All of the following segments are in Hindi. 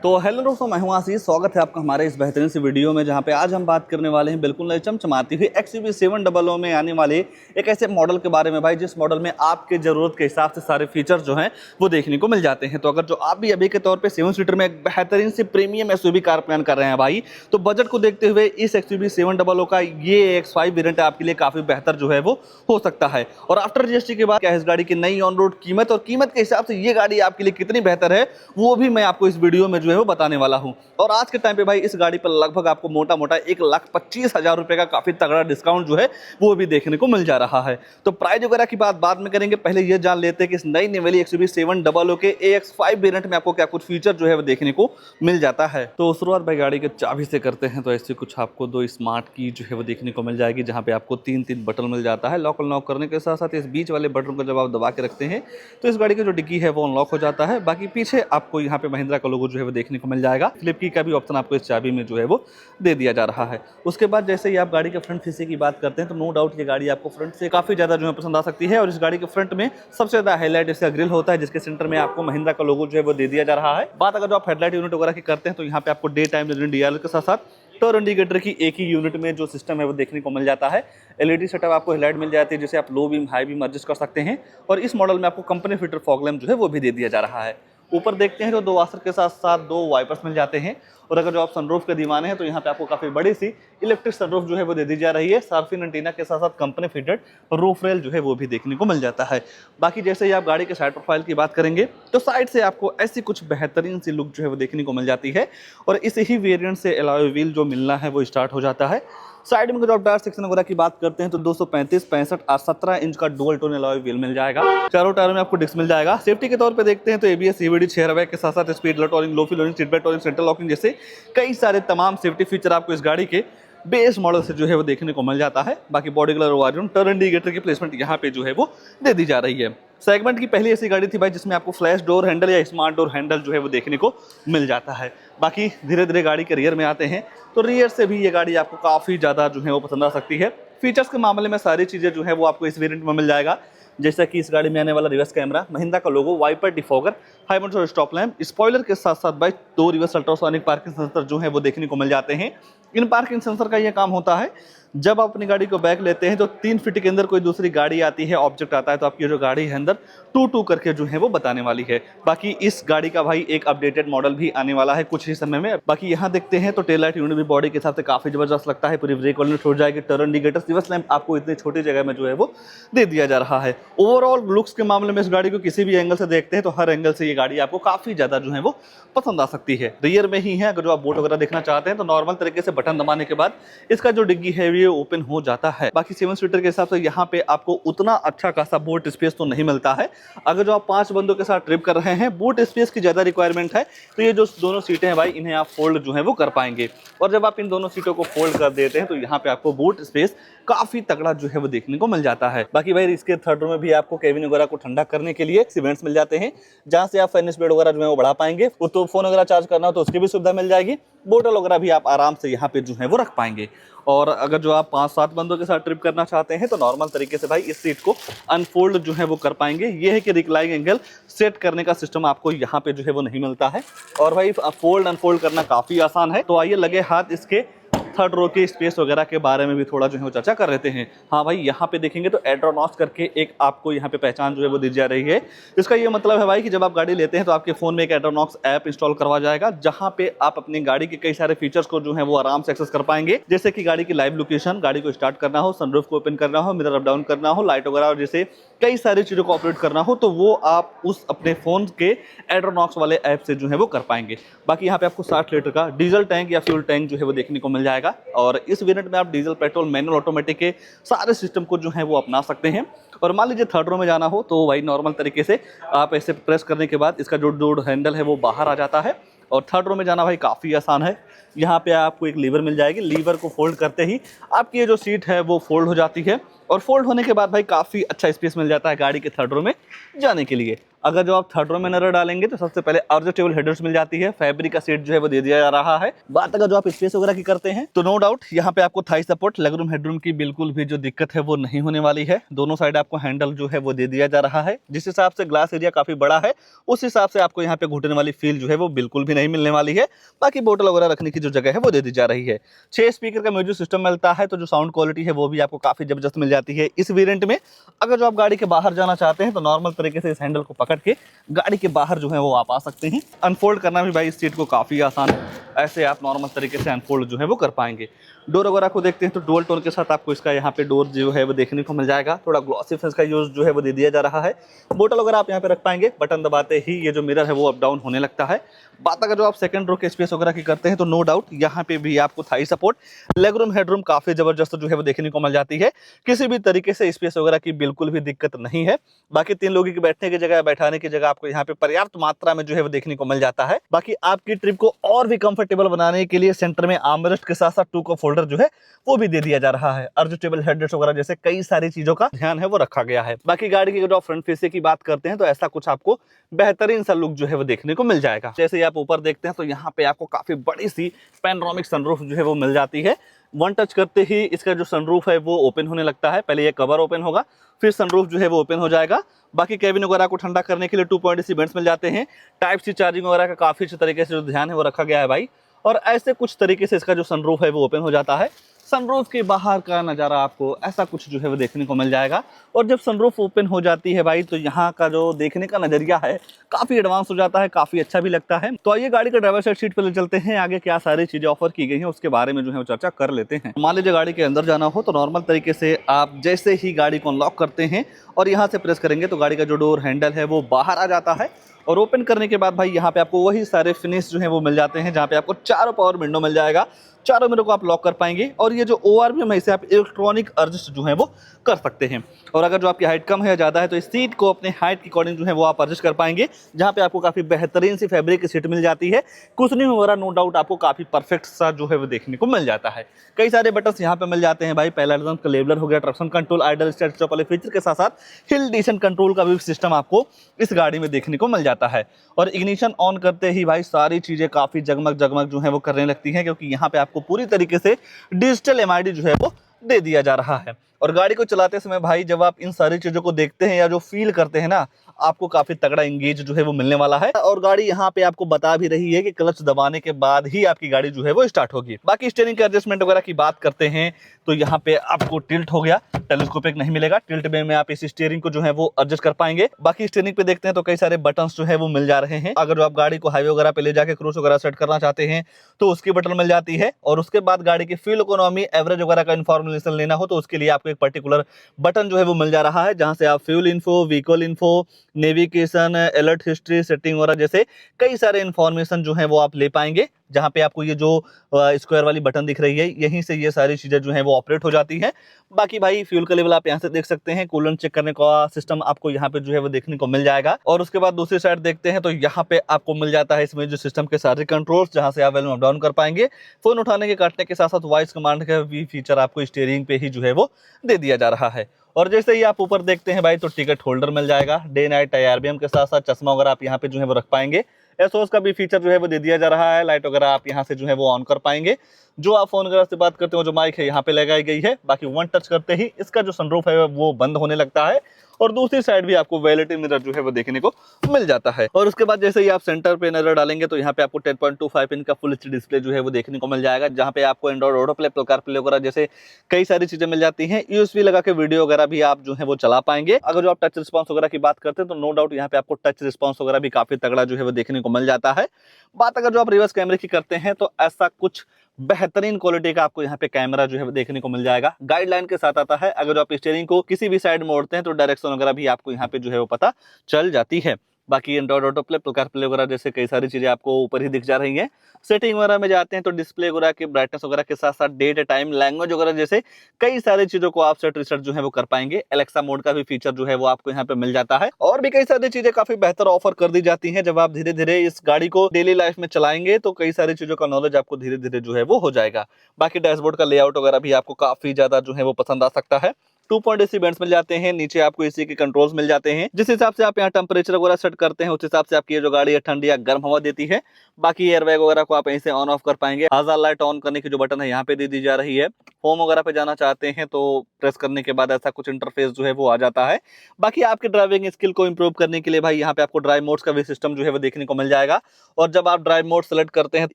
तो हेलो दोस्तों, मैं हूं आशीष। स्वागत है आपका हमारे इस बेहतरीन सी वीडियो में, जहां पे आज हम बात करने वाले हैं बिल्कुल नई चमचमाती हुई XUV700 में आने वाले एक ऐसे मॉडल के बारे में भाई, जिस मॉडल में आपके ज़रूरत के हिसाब से सारे फीचर्स जो हैं वो देखने को मिल जाते हैं। तो अगर जो आप भी अभी के तौर पे 7 सीटर में एक बेहतरीन सी प्रीमियम SUV कार प्लान कर रहे हैं भाई, तो बजट को देखते हुए इस XUV700 का ये X5 वेरिएंट आपके लिए काफ़ी बेहतर जो है वो हो सकता है। और आफ्टर GST के बाद क्या है इस गाड़ी की नई ऑन रोड कीमत, और कीमत के हिसाब से ये गाड़ी आपके लिए कितनी बेहतर है वो भी मैं आपको इस वीडियो में जो है वो बताने वाला हूं। और आज के टाइम पे भाई इस गाड़ी पर लगभग आपको मोटा मोटा 1,25,000 रुपए का काफी तगड़ा डिस्काउंट जो है वो भी देखने को मिल जा रहा है। तो प्राइस वगैरह की बात बाद में करेंगे, पहले ये जान लेते हैं कि इस नई निवेली XUV700 के AX5 वेरिएंट में आपको क्या कुछ फीचर जो है वो देखने को मिल जाता है। तो शुरुआत भाई गाड़ी के चाबी से करते हैं। तो ऐसे कुछ आपको दो स्मार्ट की जो है वो देखने को मिल जाएगी, जहां पे आपको 3 बटन मिल जाता है। लॉक अनलॉक करने के साथ साथ इस बीच वाले बटन को जब आप दबा के रखते हैं तो इस गाड़ी की जो डिग्गी है वो अनलॉक हो जाता है। बाकी पीछे आपको यहाँ पे महिंद्रा का लोगो जो है वो देखने को मिल जाएगा। फ्लिप की का भी ऑप्शन आपको इस चाबी में जो है वो दे दिया जा रहा है। उसके बाद जैसे ही आप गाड़ी के फ्रंट शीशे की बात करते हैं तो नो डाउट ये गाड़ी आपको फ्रंट से काफी ज्यादा जो है पसंद आ सकती है। और इस गाड़ी के फ्रंट में सबसे ज्यादा हाईलाइट इसका ग्रिल होता है, जिसके सेंटर में आपको महिंद्रा का लोगो जो है वो दे दिया जा रहा है। बात अगर जो आप हेडलाइट यूनिट वगैरह की करते हैं तो यहाँ पे आपको डे टाइम DRL के साथ साथ टर्न इंडिकेटर की एक ही यूनिट में जो सिस्टम है वो देखने को मिल जाता है। LED सेटअप आपको हेडलाइट मिल जाती है, जिसे आप low beam high beam adjust कर सकते हैं। और इस मॉडल में आपको कंपनी फिटर फॉग लैंप जो है वो भी दे दिया जा रहा है। ऊपर देखते हैं तो 2 वाशर के साथ साथ 2 वाइपर्स मिल जाते हैं। और अगर जो आप सनरूफ के दीवाने हैं तो यहाँ पे आपको काफी बड़ी सी इलेक्ट्रिक सनरूफ जो है वो दे दी जा रही है। सार्फिन एंटीना के साथ साथ कंपनी फिटेड रूफ रेल जो है वो भी देखने को मिल जाता है। बाकी जैसे ही आप गाड़ी के साइड प्रोफाइल की बात करेंगे तो साइड से आपको ऐसी कुछ बेहतरीन सी लुक जो है वो देखने को मिल जाती है। और इस ही वेरिएंट से अलॉय व्हील जो मिलना है वो स्टार्ट हो जाता है। साइड में जो आप टायर सेक्शन वगैरह की बात करते हैं तो 235, 65 और 17 इंच का डुअल टोन अलॉय व्हील मिल जाएगा। चारों टायरों में आपको डिस्क मिल जाएगा। सेफ्टी के तौर पे देखते हैं तो ABS CVT 6 एयरबैग के साथ साथ स्पीड अलर्ट वार्निंग, लो fuel warning, seat belt warning, central locking जैसे कई सारे तमाम सेफ्टी फीचर आपको इस गाड़ी के बेस मॉडल से जो है वो देखने को मिल जाता है। बाकी बॉडी कलर वारियम, टर्न इंडिकेटर की प्लेसमेंट यहाँ पे जो है वो दे दी जा रही है। सेगमेंट की पहली ऐसी गाड़ी थी भाई जिसमें आपको फ्लैश डोर हैंडल या स्मार्ट डोर हैंडल जो है वो देखने को मिल जाता है। बाकी धीरे धीरे गाड़ी के रियर में आते हैं तो रियर से भी ये गाड़ी आपको काफ़ी ज़्यादा जो है वो पसंद आ सकती है। फीचर्स के मामले में सारी चीज़ें जो है वो आपको इस वेरिएंट में मिल जाएगा, जैसा कि इस गाड़ी में आने वाला रिवर्स कैमरा, महिंद्रा का logo, wiper, defogger, high mounted stop lamp, spoiler के साथ साथ भाई 2 रिवर्स अल्ट्रासोनिक पार्किंग सेंसर जो है वो देखने को मिल जाते हैं। इन पार्किंग सेंसर का ये काम होता है, जब आप अपनी गाड़ी को बैक लेते हैं तो 3 फीट के अंदर कोई दूसरी गाड़ी आती है, ऑब्जेक्ट आता है, तो आपकी जो गाड़ी है अंदर टू टू करके जो है वो बताने वाली है। बाकी इस गाड़ी का भाई एक अपडेटेड मॉडल भी आने वाला है कुछ ही समय में। बाकी यहाँ देखते हैं तो टेल लाइट यूनिट भी बॉडी के हिसाब से काफी जबरदस्त लगता है। पूरी ब्रेक यूनिट छोड़ जाएगी, टर्न इंडिकेटर, रिवर्स लैंप आपको इतनी छोटी जगह में जो है वो दे दिया जा रहा है। ओवरऑल लुक्स के मामले में इस गाड़ी को किसी भी एंगल से देखते हैं तो हर एंगल से ये गाड़ी आपको काफी ज्यादा जो है वो पसंद आ सकती है। रियर में ही है, अगर जो आप बोट वगैरह देखना चाहते हैं तो नॉर्मल तरीके से बटन दबाने के बाद इसका जो डिग्गी है ये ओपन हो जाता है। बाकी 7 सीटर के हिसाब से यहाँ पे आपको उतना अच्छा खासा बूट स्पेस तो नहीं मिलता है। अगर जो आप 5 बंदों के साथ ट्रिप कर रहे हैं, बूट स्पेस की ज्यादा रिक्वायरमेंट है, तो ये जो दोनों सीटें हैं भाई इन्हें आप फोल्ड जो है वो कर पाएंगे। और जब आप इन दोनों सीटों को फोल्ड कर देते हैं तो यहाँ पे आपको बूट स्पेस काफी तगड़ा जो है वो देखने को मिल जाता है। बाकी भाई इसके थर्ड रो में भी आपको केबिन वगैरह को ठंडा करने के लिए सीमेंट्स मिल जाते हैं, जहां से आप फैनिस बेड वगैरह जो है वो बढ़ा पाएंगे। तो फोन वगैरह चार्ज करना हो तो उसकी भी सुविधा मिल जाएगी। बोतल वगैरह भी आप आराम से यहाँ पे जो है वो रख पाएंगे। और अगर जो आप 5-7 बंदों के साथ ट्रिप करना चाहते हैं तो नॉर्मल तरीके से भाई इस सीट को अनफोल्ड जो है वो कर पाएंगे। ये है कि रिक्लाइनिंग एंगल सेट करने का सिस्टम आपको यहाँ पे जो है वो नहीं मिलता है। और भाई फोल्ड अनफोल्ड करना काफी आसान है। तो आइए लगे हाथ इसके थर्ड रो के स्पेस वगैरह के बारे में भी थोड़ा जो है वो चर्चा कर लेते हैं। हाँ भाई, यहाँ पे देखेंगे तो एड्रोनॉस करके एक आपको यहाँ पे पहचान जो है वो दी जा रही है। इसका ये मतलब है भाई कि जब आप गाड़ी लेते हैं तो आपके फोन में एक एड्रोनॉक्स ऐप इंस्टॉल करवा जाएगा, जहाँ पे आप अपनी गाड़ी के कई सारे फीचर्स को जो है वो आराम से एक्सेस कर पाएंगे, जैसे कि गाड़ी की लाइव लोकेशन, गाड़ी को स्टार्ट करना हो, सनरूफ को ओपन करना हो, मिरर अप डाउन करना हो, लाइट वगैरह, और जैसे कई सारी चीजों को ऑपरेट करना हो तो वो आप उस अपने फोन के एड्रोनॉक्स वाले ऐप से जो है वो कर पाएंगे। बाकी यहाँ पे आपको 60 लीटर का डीजल टैंक या फ्यूल टैंक जो है वो देखने को मिल जाएगा। और इस वेरिएंट में आप डीजल, पेट्रोल, मैनुअल, ऑटोमेटिक के सारे सिस्टम को जो है वो अपना सकते हैं। और मान लीजिए थर्ड रो में जाना हो तो भाई नॉर्मल तरीके से आप ऐसे प्रेस करने के बाद इसका जो डोर हैंडल है वो बाहर आ जाता है। और थर्ड रो में जाना भाई काफ़ी आसान है। यहाँ पे आपको एक लीवर मिल जाएगी। लीवर को फोल्ड करते ही आपकी ये जो सीट है वो फोल्ड हो जाती है, और फोल्ड होने के बाद भाई काफ़ी अच्छा स्पेस मिल जाता है गाड़ी के थर्ड रो में जाने के लिए। अगर जो आप थर्ड रो में नजर डालेंगे तो सबसे पहले एडजस्टेबल हेडर्स मिल जाती है, फैब्रिक का सीट जो है वो दे दिया जा रहा है। बात अगर जो आप स्पेस वगैरह की करते हैं तो नो डाउट यहाँ पे आपको थाई सपोर्ट, लेगरूम हेडरूम की बिल्कुल भी जो दिक्कत है वो नहीं होने वाली है। दोनों साइड आपको हैंडल जो है वो दे दिया जा रहा है। जिस हिसाब से ग्लास एरिया काफी बड़ा है उस हिसाब से आपको यहाँ पे घुटने वाली फील जो है वो बिल्कुल भी नहीं मिलने वाली है। बाकी बोतल वगैरह रखने की जो जगह है वो दे दी जा रही है। 6 स्पीकर का म्यूजिक सिस्टम मिलता है, तो जो साउंड क्वालिटी है वो भी आपको काफी जबरदस्त मिल जाती है इस वेरिएंट में। अगर जो आप गाड़ी के बाहर जाना चाहते हैं तो नॉर्मल तरीके से इस हैंडल को पकड़ के गाड़ी के बाहर जो है वो आप आ सकते हैं। अनफोल्ड करना भी भाई इस सीट को काफ़ी आसान है, ऐसे आप नॉर्मल तरीके से अनफोल्ड जो है वो कर पाएंगे। डोर वगैरह को देखते हैं तो डुअल टोन के साथ आपको इसका यहाँ पे डोर जो है वो देखने को मिल जाएगा। थोड़ा ग्लॉसी फिनिश का यूज जो है वो दे दिया जा रहा है। बोतल वगैरह आप यहाँ पे रख पाएंगे, बटन दबाते ही ये जो मिरर है वो अप डाउन होने लगता है। बात अगर जो आप सेकंड रो के स्पेस वगैरह की करते हैं तो नो डाउट यहाँ पे भी आपको Thai support, leg room, headroom काफी जबरदस्त जो है वो देखने को मिल जाती है। किसी भी तरीके से स्पेस वगैरह की बिल्कुल भी दिक्कत नहीं है। बाकी 3 लोगों की बैठने की जगह, बैठाने की जगह आपको यहाँ पे पर्याप्त मात्रा में जो है वो देखने को मिल जाता है। बाकी आपकी ट्रिप को और भी कंफर्टेबल बनाने के लिए सेंटर में आर्मरेस्ट के साथ साथ 2 कप होल्डर जो है वो भी दे दिया जा रहा है। एडजस्टेबल हेडरेस्ट वगैरह जैसे कई सारी चीजों का ध्यान है वो रखा गया है। बाकी गाड़ी की जो फ्रंट फेस की बात करते हैं तो ऐसा कुछ आपको बेहतरीन सा लुक जो है वो देखने को मिल जाएगा। जैसे ही आप ऊपर देखते हैं तो यहाँ पे आपको काफी बड़ी सी पैनोरामिक सनरूफ जो है वो मिल जाती है। वन टच करते ही इसका जो सनरूफ है वो ओपन होने लगता है। पहले ये कवर ओपन होगा, फिर सनरूफ जो है वो ओपन हो जाएगा। बाकी कैबिन वगैरह को ठंडा करने के लिए 2.AC वेंट्स मिल जाते हैं। टाइप सी चार्जिंग वगैरह का काफी अच्छे तरीके से जो ध्यान है वो रखा गया है भाई। और ऐसे कुछ तरीके से इसका जो सनरूफ है वो ओपन हो जाता है। सनरूफ के बाहर का नज़ारा आपको ऐसा कुछ जो है वो देखने को मिल जाएगा। और जब सनरूफ ओपन हो जाती है भाई तो यहाँ का जो देखने का नज़रिया है काफ़ी एडवांस हो जाता है, काफ़ी अच्छा भी लगता है। तो आइए गाड़ी का ड्राइवर साइड सीट पर ले चलते हैं, आगे क्या सारी चीज़ें ऑफर की गई हैं उसके बारे में जो है वो चर्चा कर लेते हैं। मान लीजिए गाड़ी के अंदर जाना हो तो नॉर्मल तरीके से आप जैसे ही गाड़ी को अनलॉक करते हैं और यहाँ से प्रेस करेंगे तो गाड़ी का जो डोर हैंडल है वो बाहर आ जाता है। और ओपन करने के बाद भाई यहाँ पे आपको वही सारे फिनिश जो है वो मिल जाते हैं, जहाँ पे आपको चारों पावर विंडो मिल जाएगा। चारों विंडो को आप लॉक कर पाएंगे। और ये जो ORVM है इसे आप इलेक्ट्रॉनिक एडजस्ट जो है वो कर सकते हैं। और अगर जो आपकी हाइट कम है या ज़्यादा है तो इस सीट को अपने हाइट के अकॉर्डिंग जो है वो आप एडजस्ट कर पाएंगे, जहाँ पे आपको काफ़ी बेहतरीन सी फैब्रिक की सीट मिल जाती है। कुशनिंग वगैरह नो डाउट आपको काफ़ी परफेक्ट सा जो है वो देखने को मिल जाता है। कई सारे बटन्स यहाँ पे मिल जाते हैं भाई। पहला लेवलर हो गया, traction control, idol start stop वाले फीचर के साथ साथ हिल डिसेंट कंट्रोल का भी सिस्टम आपको इस गाड़ी में देखने को मिल जाता है। और इग्निशन ऑन करते ही भाई सारी चीज़ें काफ़ी जगमग जगमग जो है वो करने लगती हैं, क्योंकि यहाँ पे आपको पूरी तरीके से डिजिटल MID जो है वो दे दिया जा रहा है। और गाड़ी को चलाते समय भाई जब आप इन सारी चीज़ों को देखते हैं या जो फील करते हैं ना, आपको काफ़ी तगड़ा इंगेज जो है वो मिलने वाला है। और गाड़ी यहाँ पे आपको बता भी रही है कि क्लच दबाने के बाद ही आपकी गाड़ी जो है वो स्टार्ट होगी। बाकी स्टीयरिंग के एडजस्टमेंट वगैरह की बात करते हैं तो यहाँ पे आपको टिल्ट हो गया, टेलीस्कोपिक नहीं मिलेगा। टिल्ट में आप इस स्टीयरिंग को जो है वो एडजस्ट कर पाएंगे। बाकी स्टीयरिंग पे देखते हैं तो कई सारे बटन्स जो है वो मिल जा रहे हैं। अगर जो आप गाड़ी को हाईवे वगैरह पे ले जाके क्रूज वगैरह सेट करना चाहते हैं तो उसकी बटन मिल जाती है। और उसके बाद गाड़ी की फ्यूल इकोनॉमी, एवरेज वगैरह का इन्फॉर्मेशन लेना हो तो उसके लिए आपको एक पर्टिकुलर बटन जो है वो मिल जा रहा है, जहां से आप fuel info, vehicle info, navigation, alert history, setting वगैरह जैसे कई सारे इन्फॉर्मेशन जो है वो आप ले पाएंगे। जहाँ पे आपको ये जो स्क्वायर वाली बटन दिख रही है यहीं से ये सारी चीज़ें जो है वो ऑपरेट हो जाती हैं। बाकी भाई फ्यूल का लेवल आप यहाँ से देख सकते हैं, कूलेंट चेक करने का सिस्टम आपको यहाँ पे जो है वो देखने को मिल जाएगा। और उसके बाद दूसरी साइड देखते हैं तो यहाँ पे आपको मिल जाता है इसमें जो सिस्टम के सारे कंट्रोल्स, जहाँ से आप वॉल्यूम अप डाउन कर पाएंगे। फोन उठाने के काटने के साथ साथ वॉइस कमांड का भी फीचर आपको स्टीयरिंग पे ही जो है वो दे दिया जा रहा है। और जैसे ही आप ऊपर देखते हैं भाई तो टिकट होल्डर मिल जाएगा। डे नाइट IRBM के साथ साथ चश्मा वगैरह आप यहाँ पे जो है वो रख पाएंगे। एसओएस का भी फीचर जो है वो दे दिया जा रहा है। लाइट वगैरह आप यहाँ से जो है वो ऑन कर पाएंगे। जो आप फोन वगैरह से बात करते हो जो माइक है यहाँ पे लगाई गई है। बाकी वन टच करते ही इसका जो सनरूफ है वो बंद होने लगता है। और दूसरी साइड भी आपको वैलिटी मिरर जो है वो देखने को मिल जाता है। और उसके बाद जैसे ही आप सेंटर पे नजर डालेंगे तो यहाँ पे आपको 10.25 इंच का फुल HD डिस्प्ले जो है वो देखने को मिल जाएगा, जहाँ पे आपको Android auto play, Apple CarPlay वगैरह जैसे कई सारी चीजें मिल जाती हैं। USB लगा के वीडियो वगैरह भी आप जो है वो चला पाएंगे। अगर जो आप टच रिस्पॉन्स वगैरह की बात करते हैं तो नो डाउट यहाँ पे आपको टच रिस्पॉन्स वगैरह भी काफी तगड़ा जो है वो देखने को मिल जाता है। बात अगर जो आप रिवर्स कैमरे की करते हैं तो ऐसा कुछ बेहतरीन क्वालिटी का आपको यहाँ पे कैमरा जो है देखने को मिल जाएगा। गाइडलाइन के साथ आता है। अगर आप स्टीयरिंग को किसी भी साइड मोड़ते हैं तो डायरेक्शन वगैरह भी आपको यहाँ पे जो है वो पता चल जाती है। बाकी एंड्रॉइड ऑटो प्ले, कारप्ले वगैरह जैसे कई सारी चीजें आपको ऊपर ही दिख जा रही हैं। सेटिंग वगैरह में जाते हैं तो डिस्प्ले वगैरह की ब्राइटनेस वगैरह के साथ साथ डेट, टाइम, लैंग्वेज वगैरह जैसे कई सारी चीजों को आप सेट रिसेट जो है वो कर पाएंगे। एलेक्सा मोड का भी फीचर जो है वो आपको यहाँ पे मिल जाता है, और भी कई सारी चीजें काफी बेहतर ऑफर कर दी जाती हैं। जब आप धीरे धीरे इस गाड़ी को डेली लाइफ में चलाएंगे तो कई सारी चीजों का नॉलेज आपको धीरे धीरे जो है वो हो जाएगा। बाकी डैशबोर्ड का लेआउट वगैरह भी आपको काफी ज्यादा जो है वो पसंद आ सकता है। 2.AC बैंड्स मिल जाते हैं, नीचे आपको एसी के कंट्रोल्स मिल जाते हैं। जिस हिसाब से आप यहाँ टेम्परेचर वगैरह सेट करते हैं उस हिसाब से आपकी ये जो गाड़ी है ठंडी या गर्म हवा देती है। बाकी एयरबैग वगैरह को आप यहीं से ऑन ऑफ कर पाएंगे। हाजर लाइट ऑन करने की जो बटन है यहाँ पे दे दी जा रही है। होम वगैरह पे जाना चाहते हैं तो प्रेस करने के बाद ऐसा कुछ इंटरफेस जो है वो आ जाता है। बाकी आपके ड्राइविंग स्किल को इंप्रूव करने के लिए भाई यहाँ पे आपको ड्राइव मोड्स का भी सिस्टम जो है वो देखने को मिल जाएगा। और जब आप ड्राइव मोड सेलेक्ट करते हैं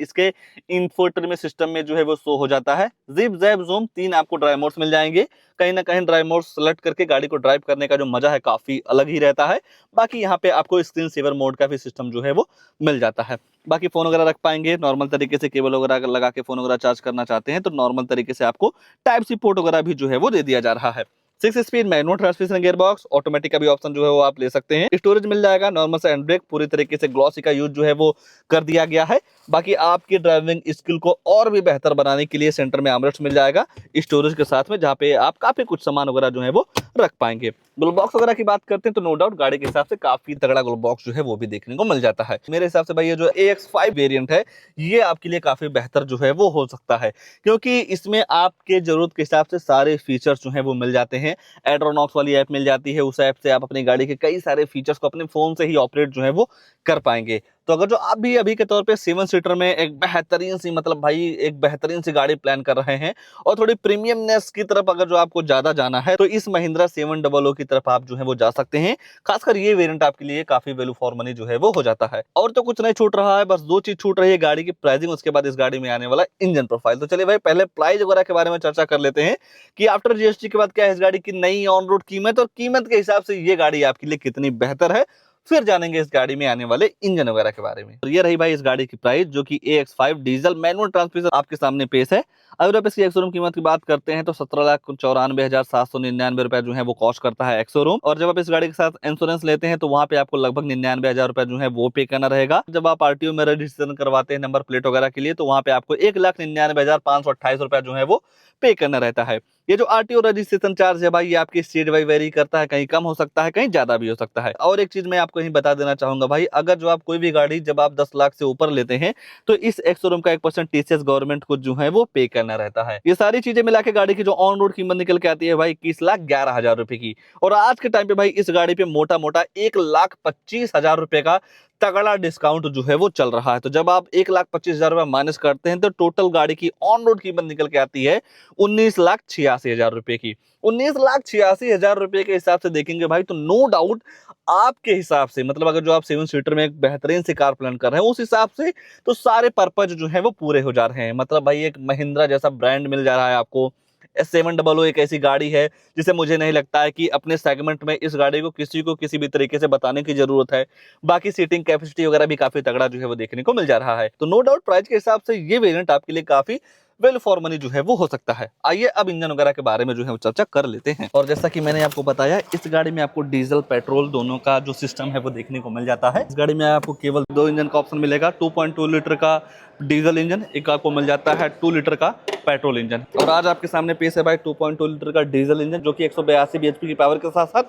इसके इंफोटेनमेंट सिस्टम में जो है वो शो हो जाता है। जिप, जैप, जूम 3 आपको ड्राइव मोड्स मिल जाएंगे। कहीं ना कहीं ड्राइव मोड सेलेक्ट करके गाड़ी को ड्राइव करने का जो मजा है काफी अलग ही रहता है। बाकी यहाँ पे आपको स्क्रीन सेवर मोड का भी सिस्टम जो है वो मिल जाता है। बाकी फोन वगैरह रख पाएंगे नॉर्मल तरीके से, केबल वगैरह लगा के फोन वगैरह चार्ज करना चाहते हैं तो नॉर्मल तरीके से आपको टाइप सी पोर्ट वगैरह भी जो है वो दे दिया जा रहा है। 6 speed manual transmission gear box, automatic का भी ऑप्शन जो है वो आप ले सकते हैं। स्टोरेज मिल जाएगा नॉर्मल से हैंड ब्रेक, पूरी तरीके से ग्लॉसी का यूज जो है वो कर दिया गया है। बाकी आपकी ड्राइविंग स्किल को और भी बेहतर बनाने के लिए सेंटर में आर्मरेस्ट मिल जाएगा स्टोरेज के साथ में, जहाँ पे आप काफी कुछ सामान वगैरह जो है वो रख पाएंगे। ग्लो बॉक्स वगैरह की बात करते हैं तो नो डाउट गाड़ी के हिसाब से काफी तगड़ा ग्लो बॉक्स जो है वो भी देखने को मिल जाता है। मेरे हिसाब से भाई ये जो AX5 वेरिएंट है ये आपके लिए काफी बेहतर जो है वो हो सकता है, क्योंकि इसमें आपके जरूरत के हिसाब से सारे फीचर्स जो है वो मिल जाते हैं। एड्रोनॉक्स वाली ऐप मिल जाती है, उस ऐप से आप अपनी गाड़ी के कई सारे फीचर्स को अपने फोन से ही ऑपरेट जो है वो कर पाएंगे। तो अगर जो आप भी अभी के तौर पे 7 सीटर में एक बेहतरीन सी, मतलब भाई एक बेहतरीन सी गाड़ी प्लान कर रहे हैं और थोड़ी प्रीमियमनेस की तरफ अगर जो आपको ज्यादा जाना है तो इस महिंद्रा 700 की तरफ आप जो है वो जा सकते हैं। खासकर ये वेरिएंट आपके लिए काफी वैल्यू फॉर मनी जो है वो हो जाता है। और तो कुछ नहीं छूट रहा है, बस 2 चीज छूट रही है, गाड़ी की प्राइसिंग, उसके बाद इस गाड़ी में आने वाला इंजन प्रोफाइल। तो चलिए भाई पहले प्राइस वगैरह के बारे में चर्चा कर लेते हैं कि आफ्टर GST के बाद क्या है इस गाड़ी की नई ऑन रोड कीमत, और कीमत के हिसाब से ये गाड़ी आपके लिए कितनी बेहतर है। फिर जानेंगे इस गाड़ी में आने वाले इंजन वगैरह के बारे में। तो ये रही भाई इस गाड़ी की प्राइस, जो कि AX5 डीजल मैनुअल ट्रांसमिशन आपके सामने पेश है। अगर आप इसकी एक्स-शोरूम कीमत की बात करते हैं तो 17,94,799 रुपए जो है वो कॉस्ट करता है एक्स-शोरूम। और जब आप इस गाड़ी के साथ इंश्योरेंस लेते हैं तो वहाँ पे आपको लगभग 99,000 रुपए जो है वो पे करना रहेगा। जब आप RTO में रजिस्ट्रेशन करवाते हैं नंबर प्लेट वगैरह के लिए तो वहाँ पे आपको 1,99,528 रुपए जो है वो पे करना रहता है। ये जो RTO रजिस्ट्रेशन चार्ज है भाई ये आपकी स्टेट वाइज वेरी करता है, कहीं कम हो सकता है कहीं ज्यादा भी हो सकता है। और एक चीज मैं आपको यहीं बता देना चाहूंगा भाई, अगर जो आप कोई भी गाड़ी जब आप 10 लाख से ऊपर लेते हैं तो इस एक्स-शोरूम का 1% TCS गवर्नमेंट को जो है वो पे करना रहता है। ये सारी चीजें मिला के गाड़ी की जो ऑन रोड कीमत निकल के आती है भाई 21,11,000 रुपए की। और आज के टाइम पे भाई इस गाड़ी पे मोटा मोटा 1,25,000 रुपए का तगड़ा डिस्काउंट जो है वो चल रहा है। तो जब आप 1,25,000 रुपए माइनस करते हैं तो टोटल गाड़ी की ऑन रोड कीमत निकल के आती है 19,86,000 रुपए की। 19,86,000 रुपए के हिसाब से देखेंगे भाई तो नो डाउट आपके हिसाब से, मतलब अगर जो आप 7 सीटर में एक बेहतरीन सी कार प्लान कर रहे हैं उस हिसाब से तो सारे पर्पज जो है वो पूरे हो जा रहे हैं। मतलब भाई एक महिंद्रा जैसा ब्रांड मिल जा रहा है आपको। S700 एक ऐसी गाड़ी है जिसे मुझे नहीं लगता है कि अपने सेगमेंट में इस गाड़ी को किसी किसी भी तरीके से बताने की जरूरत है। बाकी सीटिंग कैपेसिटी वगैरह भी काफी तगड़ा जो है वो देखने को मिल जा रहा है। तो नो डाउट प्राइस के हिसाब से ये वेरिएंट आपके लिए काफी वेल फॉर मनी जो है वो हो सकता है। आइए अब इंजन वगैरह के बारे में जो है वो चर्चा कर लेते हैं। और जैसा कि मैंने आपको बताया इस गाड़ी में आपको डीजल पेट्रोल दोनों का जो सिस्टम है वो देखने को मिल जाता है। इस गाड़ी में आपको केवल 2 इंजन का ऑप्शन मिलेगा, 2.2 लीटर का डीजल इंजन, एक आपको मिल जाता है 2 लीटर का पेट्रोल इंजन। और आज आपके सामने पेश है भाई 2.2 लीटर का डीजल इंजन जो कि 182 bhp की पावर के साथ साथ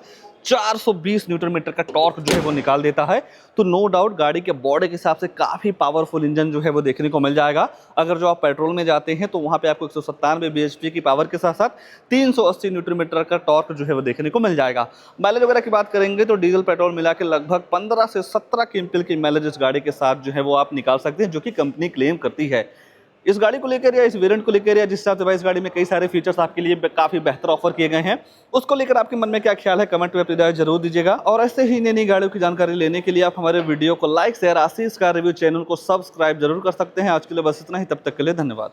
420 न्यूटन मीटर का टॉर्क जो है वो निकाल देता है। तो नो डाउट गाड़ी के बॉडी के हिसाब से काफी पावरफुल इंजन जो है वो देखने को मिल जाएगा। अगर जो आप पेट्रोल में जाते हैं तो वहां पे आपको 197 bhp की पावर के साथ साथ 380 न्यूटन मीटर का टॉर्क जो है वो देखने को मिल जाएगा। माइलेज वगैरह की बात करेंगे तो डीजल पेट्रोल मिला के लगभग 15 से 17 क्विंटल की माइलेज इस गाड़ी के साथ जो है वो आप निकाल सकते हैं, जो कि कंपनी क्लेम करती है। इस गाड़ी को लेकर या इस वेरिएंट को लेकर या जिस हिसाब से भाई इस गाड़ी में कई सारे फीचर्स आपके लिए काफी बेहतर ऑफर किए गए हैं, उसको लेकर आपके मन में क्या ख्याल है कमेंट में अपनी राय जरूर दीजिएगा। और ऐसे ही नई नई गाड़ियों की जानकारी लेने के लिए आप हमारे वीडियो को लाइक शेयर आशीष कार रिव्यू चैनल को सब्सक्राइब जरूर कर सकते हैं। आज के लिए बस इतना ही, तब तक के लिए धन्यवाद।